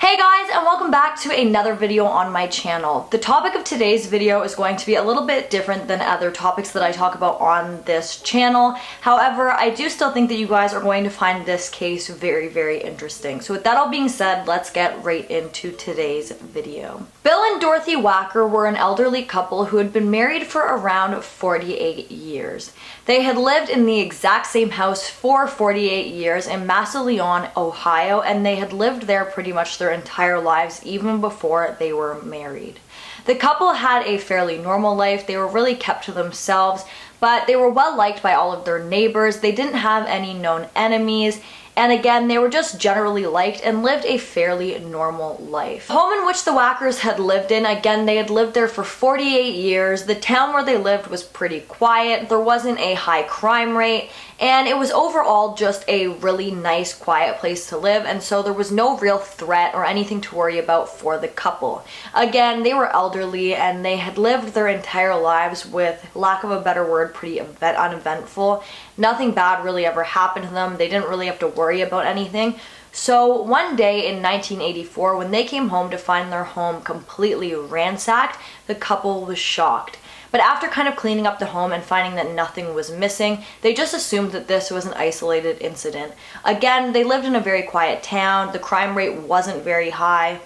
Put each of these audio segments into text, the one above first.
Hey guys, and welcome back to another video on my channel. The topic of today's video is going to be a little bit different than other topics that I talk about on this channel. However, I do still think that you guys are going to find this case very, very interesting. So with that all being said, let's get right into today's video. Bill and Dorothy Wacker were an elderly couple who had been married for around 48 years. They had lived in the exact same house for 48 years in Massillon, Ohio, and they had lived there pretty much their entire lives, even before they were married. The couple had a fairly normal life. They were really kept to themselves, but they were well liked by all of their neighbors. They didn't have any known enemies. And again, they were just generally liked and lived a fairly normal life. The home in which the Wackers had lived in, again, they had lived there for 48 years. The town where they lived was pretty quiet. There wasn't a high crime rate. And it was overall just a really nice, quiet place to live. And so there was no real threat or anything to worry about for the couple. Again, they were elderly and they had lived their entire lives with, lack of a better word, pretty uneventful. Nothing bad really ever happened to them. They didn't really have to worry about anything. So one day in 1984, when they came home to find their home completely ransacked, the couple was shocked. But after kind of cleaning up the home and finding that nothing was missing, they just assumed that this was an isolated incident. Again, they lived in a very quiet town, the crime rate wasn't very high,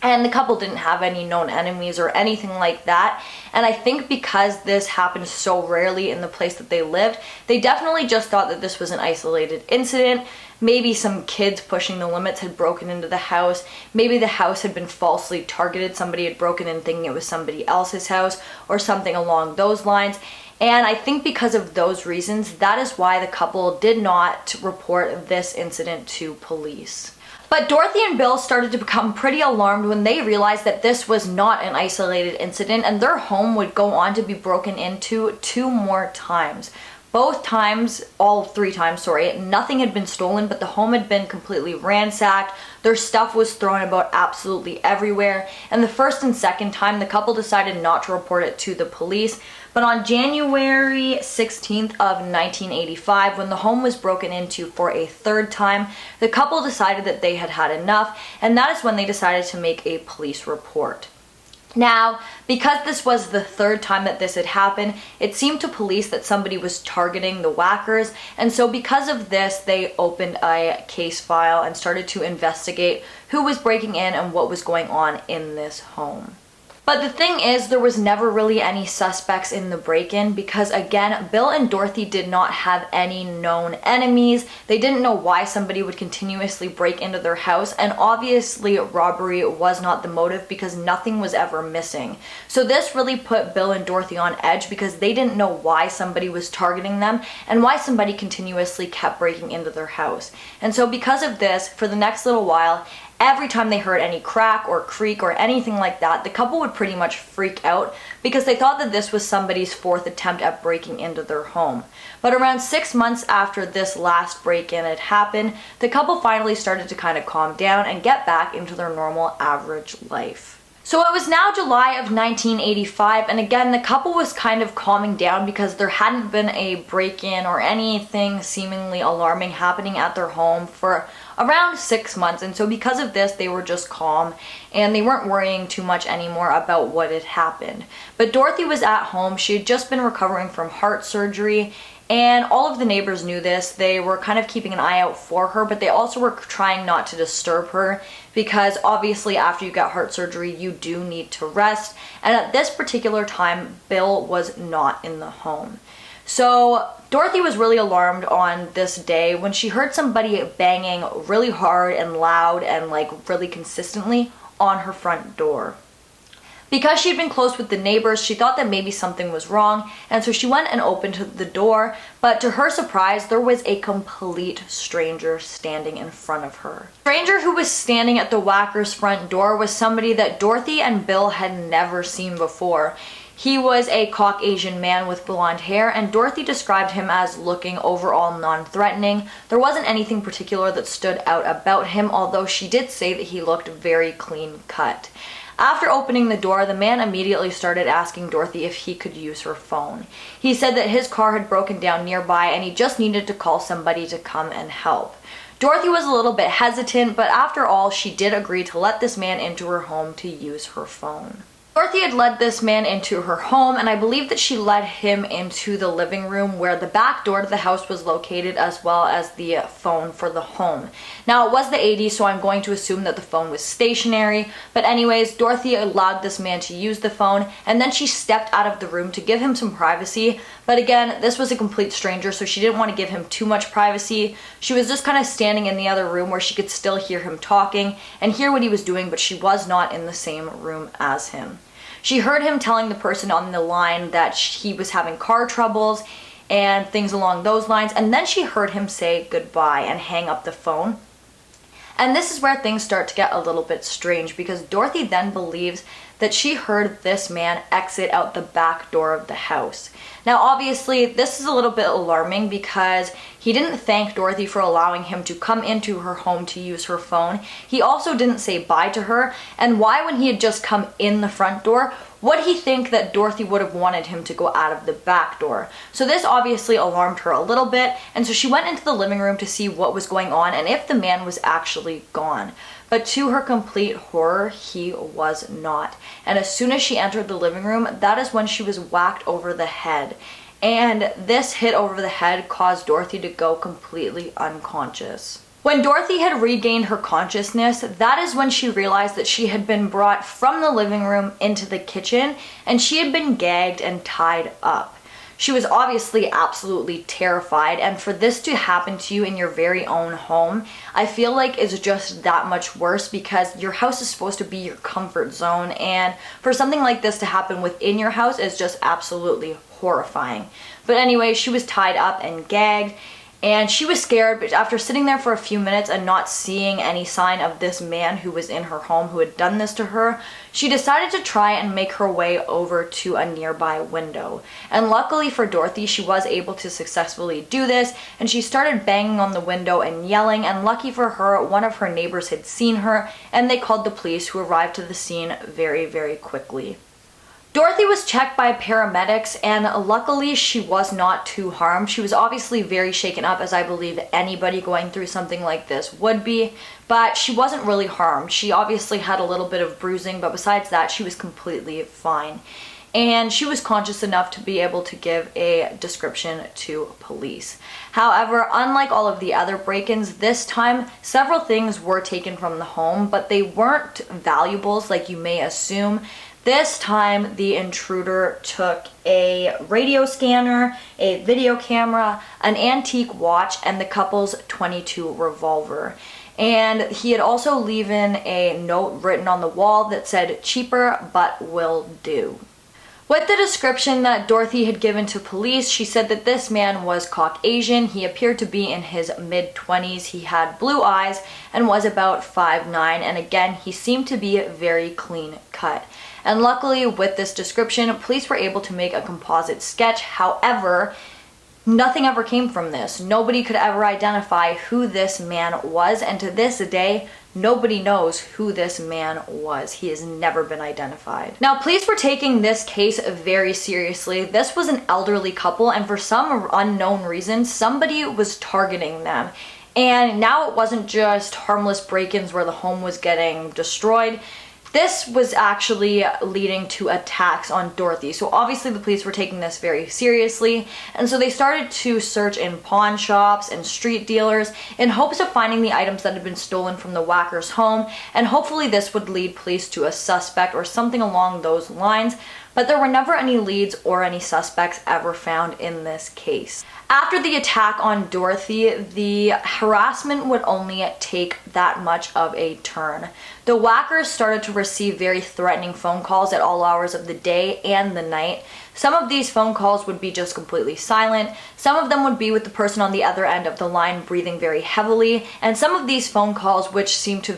and the couple didn't have any known enemies or anything like that. And I think because this happened so rarely in the place that they lived, they definitely just thought that this was an isolated incident. Maybe some kids pushing the limits had broken into the house. Maybe the house had been falsely targeted. Somebody had broken in thinking it was somebody else's house or something along those lines. And I think because of those reasons, that is why the couple did not report this incident to police. But Dorothy and Bill started to become pretty alarmed when they realized that this was not an isolated incident and their home would go on to be broken into 2 more times. Both times, all 3 times, sorry, nothing had been stolen, but the home had been completely ransacked. Their stuff was thrown about absolutely everywhere. And the first and second time, the couple decided not to report it to the police. But on January 16th of 1985, when the home was broken into for a 3rd time, the couple decided that they had had enough, and that is when they decided to make a police report. Now, because this was the 3rd time that this had happened, it seemed to police that somebody was targeting the Wackers, and so because of this, they opened a case file and started to investigate who was breaking in and what was going on in this home. But the thing is, there was never really any suspects in the break-in because, again, Bill and Dorothy did not have any known enemies. They didn't know why somebody would continuously break into their house, and obviously robbery was not the motive because nothing was ever missing. So this really put Bill and Dorothy on edge because they didn't know why somebody was targeting them and why somebody continuously kept breaking into their house. And so because of this, for the next little while, every time they heard any crack or creak or anything like that, the couple would pretty much freak out because they thought that this was somebody's 4th attempt at breaking into their home. But around 6 months after this last break-in had happened, the couple finally started to kind of calm down and get back into their normal average life. So it was now July of 1985, and again, the couple was kind of calming down because there hadn't been a break-in or anything seemingly alarming happening at their home for around 6 months. And so because of this, they were just calm and they weren't worrying too much anymore about what had happened. But Dorothy was at home. She had just been recovering from heart surgery, and all of the neighbors knew this. They were kind of keeping an eye out for her, but they also were trying not to disturb her because obviously after you get heart surgery, you do need to rest. And at this particular time, Bill was not in the home. So Dorothy was really alarmed on this day when she heard somebody banging really hard and loud and like really consistently on her front door. Because she'd been close with the neighbors, she thought that maybe something was wrong, and so she went and opened the door, but to her surprise, there was a complete stranger standing in front of her. The stranger who was standing at the Wackers' front door was somebody that Dorothy and Bill had never seen before. He was a Caucasian man with blonde hair, and Dorothy described him as looking overall non-threatening. There wasn't anything particular that stood out about him, although she did say that he looked very clean cut. After opening the door, the man immediately started asking Dorothy if he could use her phone. He said that his car had broken down nearby and he just needed to call somebody to come and help. Dorothy was a little bit hesitant, but after all, she did agree to let this man into her home to use her phone. Dorothy had led this man into her home, and I believe that she led him into the living room where the back door to the house was located, as well as the phone for the home. Now, it was the 80s, so I'm going to assume that the phone was stationary, but anyways, Dorothy allowed this man to use the phone, and then she stepped out of the room to give him some privacy. But again, this was a complete stranger, so she didn't want to give him too much privacy. She was just kind of standing in the other room where she could still hear him talking and hear what he was doing, but she was not in the same room as him. She heard him telling the person on the line that he was having car troubles and things along those lines, and then she heard him say goodbye and hang up the phone. And this is where things start to get a little bit strange, because Dorothy then believes that she heard this man exit out the back door of the house. Now obviously this is a little bit alarming because he didn't thank Dorothy for allowing him to come into her home to use her phone. He also didn't say bye to her, and why, when he had just come in the front door, would he think that Dorothy would have wanted him to go out of the back door? So this obviously alarmed her a little bit, and so she went into the living room to see what was going on and if the man was actually gone. But to her complete horror, he was not. And as soon as she entered the living room, that is when she was whacked over the head. And this hit over the head caused Dorothy to go completely unconscious. When Dorothy had regained her consciousness, that is when she realized that she had been brought from the living room into the kitchen, and she had been gagged and tied up. She was obviously absolutely terrified, and for this to happen to you in your very own home, I feel like is just that much worse, because your house is supposed to be your comfort zone, and for something like this to happen within your house is just absolutely horrifying. But anyway, she was tied up and gagged, and she was scared, but after sitting there for a few minutes and not seeing any sign of this man who was in her home who had done this to her, she decided to try and make her way over to a nearby window. And luckily for Dorothy, she was able to successfully do this, and she started banging on the window and yelling, and lucky for her, one of her neighbors had seen her, and they called the police, who arrived to the scene very, very quickly. Dorothy was checked by paramedics, and luckily she was not too harmed. She was obviously very shaken up, as I believe anybody going through something like this would be, but she wasn't really harmed. She obviously had a little bit of bruising, but besides that, she was completely fine. And she was conscious enough to be able to give a description to police. However, unlike all of the other break-ins, this time several things were taken from the home, but they weren't valuables like you may assume. This time, the intruder took a radio scanner, a video camera, an antique watch, and the couple's .22 revolver. And he had also leaving a note written on the wall that said, "Cheaper, but will do." With the description that Dorothy had given to police, she said that this man was Caucasian. He appeared to be in his mid-20s. He had blue eyes and was about 5'9", and again, he seemed to be very clean cut. And luckily, with this description, police were able to make a composite sketch. However, nothing ever came from this. Nobody could ever identify who this man was, and to this day, nobody knows who this man was. He has never been identified. Now, police were taking this case very seriously. This was an elderly couple, and for some unknown reason, somebody was targeting them. And now it wasn't just harmless break-ins where the home was getting destroyed. This was actually leading to attacks on Dorothy. So obviously the police were taking this very seriously, and so they started to search in pawn shops and street dealers in hopes of finding the items that had been stolen from the Wacker's home, and hopefully this would lead police to a suspect or something along those lines. But there were never any leads or any suspects ever found in this case. After the attack on Dorothy, the harassment would only take that much of a turn. The Wackers started to receive very threatening phone calls at all hours of the day and the night. Some of these phone calls would be just completely silent. Some of them would be with the person on the other end of the line breathing very heavily. And some of these phone calls, which seemed to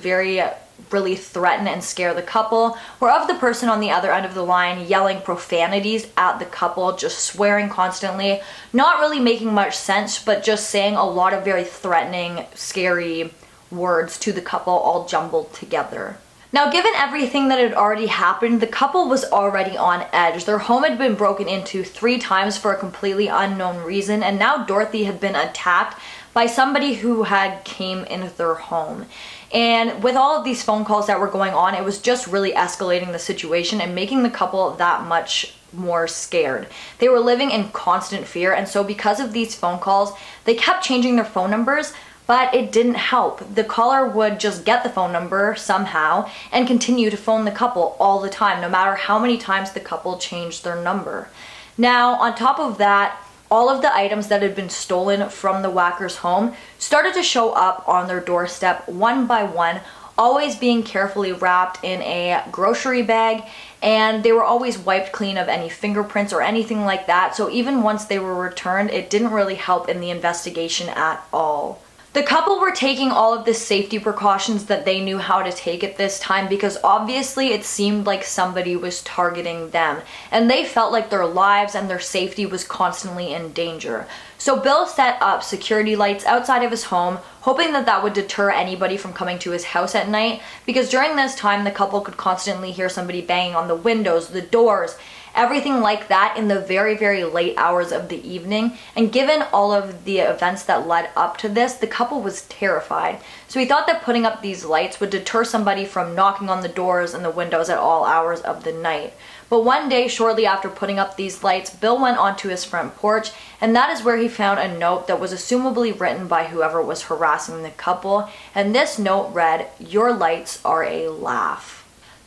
really threaten and scare the couple, were of the person on the other end of the line yelling profanities at the couple, just swearing constantly, not really making much sense, but just saying a lot of very threatening, scary words to the couple all jumbled together. Now, given everything that had already happened, the couple was already on edge. Their home had been broken into 3 times for a completely unknown reason, and now Dorothy had been attacked by somebody who had came into their home. And with all of these phone calls that were going on, it was just really escalating the situation and making the couple that much more scared. They were living in constant fear, and so because of these phone calls, they kept changing their phone numbers, but it didn't help. The caller would just get the phone number somehow and continue to phone the couple all the time, no matter how many times the couple changed their number. Now, on top of that, all of the items that had been stolen from the Wacker's home started to show up on their doorstep one by one, always being carefully wrapped in a grocery bag, and they were always wiped clean of any fingerprints or anything like that. So even once they were returned, it didn't really help in the investigation at all. The couple were taking all of the safety precautions that they knew how to take at this time, because obviously it seemed like somebody was targeting them, and they felt like their lives and their safety was constantly in danger. So Bill set up security lights outside of his home, hoping that that would deter anybody from coming to his house at night, because during this time the couple could constantly hear somebody banging on the windows, the doors, everything like that in the very, very late hours of the evening. And given all of the events that led up to this, the couple was terrified. So he thought that putting up these lights would deter somebody from knocking on the doors and the windows at all hours of the night. But one day, shortly after putting up these lights, Bill went onto his front porch, and that is where he found a note that was assumably written by whoever was harassing the couple. And this note read, "Your lights are a laugh."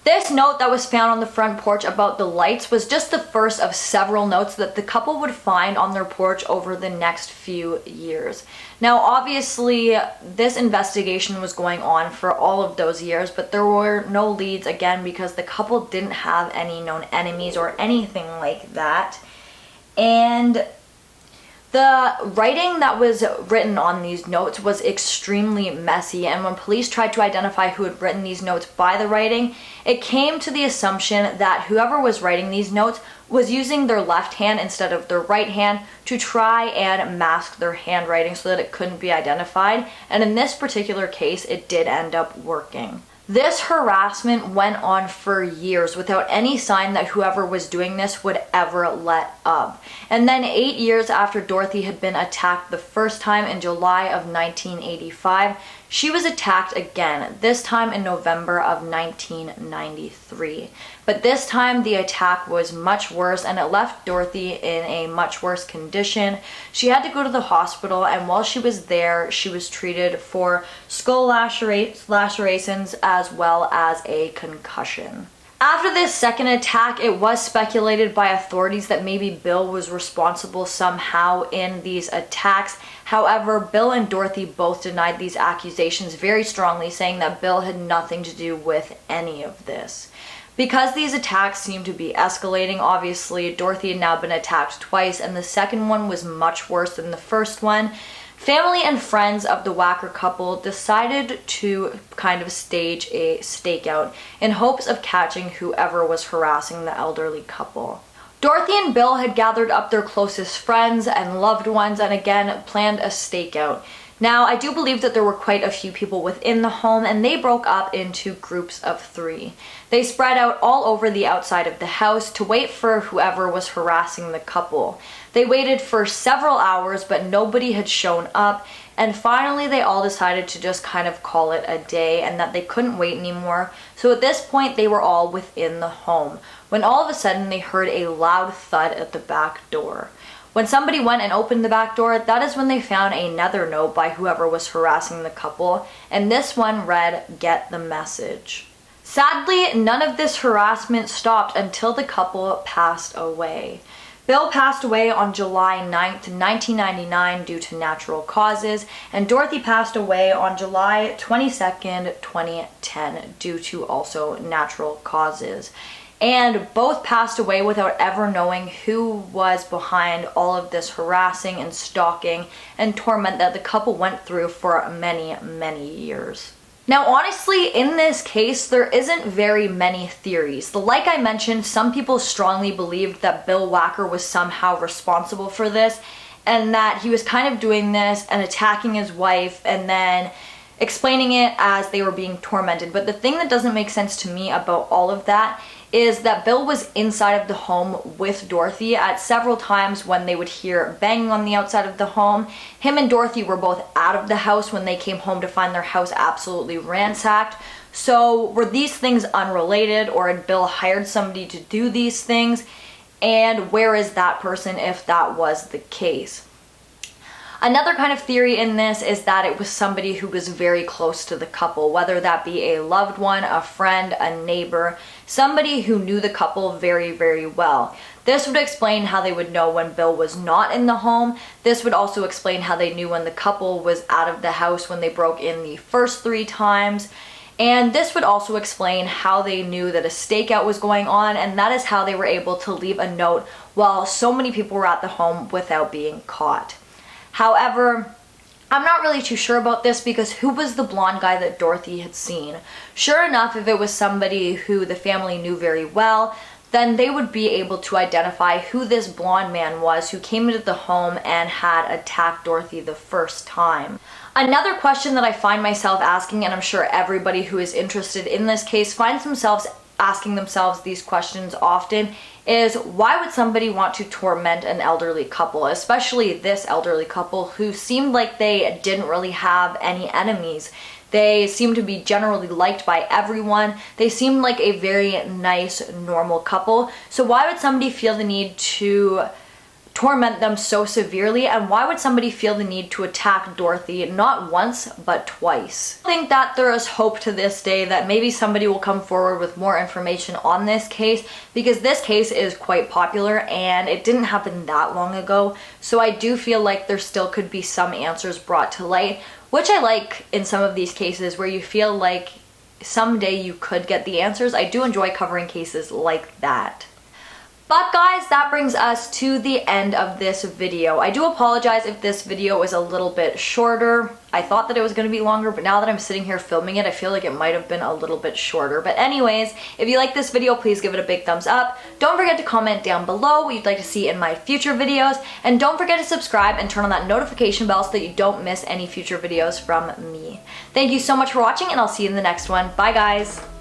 This note that was found on the front porch about the lights was just the first of several notes that the couple would find on their porch over the next few years. Now, obviously, this investigation was going on for all of those years, but there were no leads, again, because the couple didn't have any known enemies or anything like that. And the writing that was written on these notes was extremely messy, and when police tried to identify who had written these notes by the writing, it came to the assumption that whoever was writing these notes was using their left hand instead of their right hand to try and mask their handwriting so that it couldn't be identified, and in this particular case, it did end up working. This harassment went on for years without any sign that whoever was doing this would ever let up. And then 8 years after Dorothy had been attacked the first time in July of 1985, she was attacked again, this time in November of 1993. But this time the attack was much worse, and it left Dorothy in a much worse condition. She had to go to the hospital, and while she was there, she was treated for skull lacerations as well as a concussion. After this second attack, it was speculated by authorities that maybe Bill was responsible somehow in these attacks. However, Bill and Dorothy both denied these accusations very strongly, saying that Bill had nothing to do with any of this. Because these attacks seemed to be escalating, obviously, Dorothy had now been attacked twice, and the second one was much worse than the first one. Family and friends of the Wacker couple decided to kind of stage a stakeout in hopes of catching whoever was harassing the elderly couple. Dorothy and Bill had gathered up their closest friends and loved ones and again planned a stakeout. Now, I do believe that there were quite a few people within the home, and they broke up into groups of 3. They spread out all over the outside of the house to wait for whoever was harassing the couple. They waited for several hours, but nobody had shown up, and finally they all decided to just kind of call it a day and that they couldn't wait anymore. So at this point, they were all within the home, when all of a sudden they heard a loud thud at the back door. When somebody went and opened the back door, that is when they found another note by whoever was harassing the couple, and this one read, "Get the message." Sadly, none of this harassment stopped until the couple passed away. Bill passed away on July 9th, 1999 due to natural causes, and Dorothy passed away on July 22nd, 2010 due to also natural causes. And both passed away without ever knowing who was behind all of this harassing and stalking and torment that the couple went through for many, many years. Now, honestly, in this case, there isn't very many theories. Like I mentioned, some people strongly believed that Bill Wacker was somehow responsible for this, and that he was kind of doing this and attacking his wife and then explaining it as they were being tormented. But the thing that doesn't make sense to me about all of that is that Bill was inside of the home with Dorothy at several times when they would hear banging on the outside of the home. Him and Dorothy were both out of the house when they came home to find their house absolutely ransacked. So were these things unrelated, or had Bill hired somebody to do these things? And where is that person if that was the case? Another kind of theory in this is that it was somebody who was very close to the couple, whether that be a loved one, a friend, a neighbor, somebody who knew the couple very, very well. This would explain how they would know when Bill was not in the home. This would also explain how they knew when the couple was out of the house when they broke in the first 3 times. And this would also explain how they knew that a stakeout was going on, and that is how they were able to leave a note while so many people were at the home without being caught. However, I'm not really too sure about this because who was the blonde guy that Dorothy had seen? Sure enough, if it was somebody who the family knew very well, then they would be able to identify who this blonde man was who came into the home and had attacked Dorothy the first time. Another question that I find myself asking, and I'm sure everybody who is interested in this case finds themselves asking themselves these questions often, is why would somebody want to torment an elderly couple, especially this elderly couple who seemed like they didn't really have any enemies. They seemed to be generally liked by everyone. They seemed like a very nice, normal couple. So why would somebody feel the need to torment them so severely, and why would somebody feel the need to attack Dorothy not once but twice? I think that there is hope to this day that maybe somebody will come forward with more information on this case, because this case is quite popular and it didn't happen that long ago. So I do feel like there still could be some answers brought to light, which I like in some of these cases where you feel like someday you could get the answers. I do enjoy covering cases like that. But guys, that brings us to the end of this video. I do apologize if this video is a little bit shorter. I thought that it was going to be longer, but now that I'm sitting here filming it, I feel like it might have been a little bit shorter. But anyways, if you like this video, please give it a big thumbs up. Don't forget to comment down below what you'd like to see in my future videos. And don't forget to subscribe and turn on that notification bell so that you don't miss any future videos from me. Thank you so much for watching, and I'll see you in the next one. Bye guys!